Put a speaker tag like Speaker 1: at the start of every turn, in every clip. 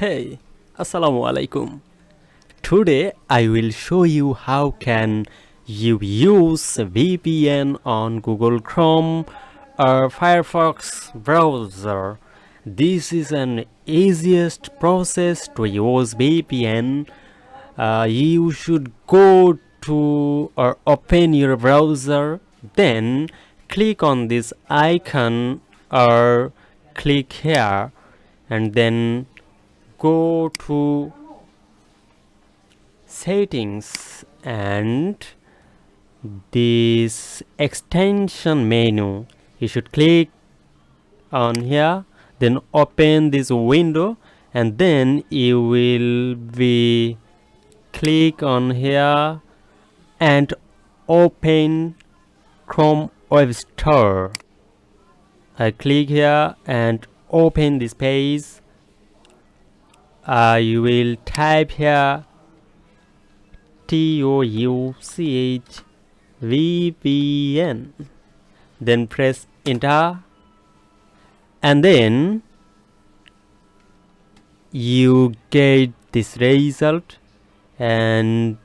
Speaker 1: Hey, Assalamu alaikum. Today I will show you how can you use VPN on Google Chrome or Firefox browser. This is an easiest process to use VPN. You should go to or open your browser, then click on this icon or click here and then go to settings and this extension menu. You should click on here, then open this window, and then you will be click on here and open Chrome Web Store. I click here and open this page. You will type here TOUCH VPN, then press enter, and then you get this result. And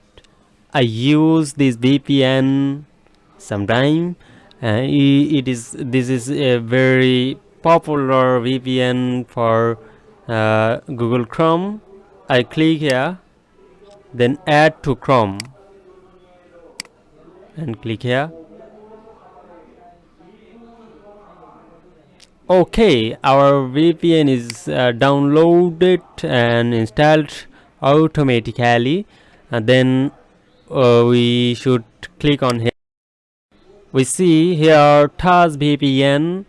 Speaker 1: I use this VPN sometime. This is a very popular VPN for Google Chrome. I click here, then add to Chrome and click here. Okay, our VPN is downloaded and installed automatically, and then we should click on here. We see here task VPN.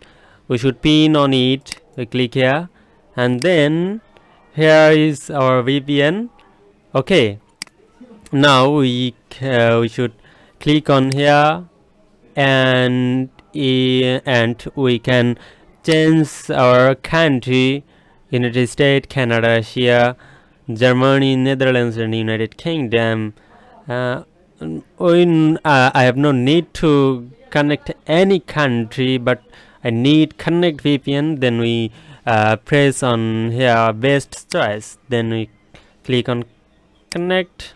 Speaker 1: We should pin on it. We click here, and then here is our VPN. Okay, now we should click on here, and we can change our country: United States, Canada, Russia, Germany, Netherlands, and United Kingdom. I have no need to connect any country, but I need connect VPN. Then we press on here best choice, then we click on connect.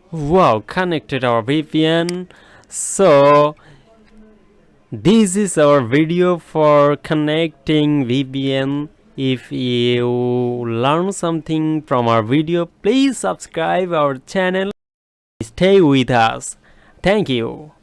Speaker 1: Wow, connected our VPN. So this is our video for connecting VPN. If you learn something from our video, please subscribe our channel. Stay with us. Thank you.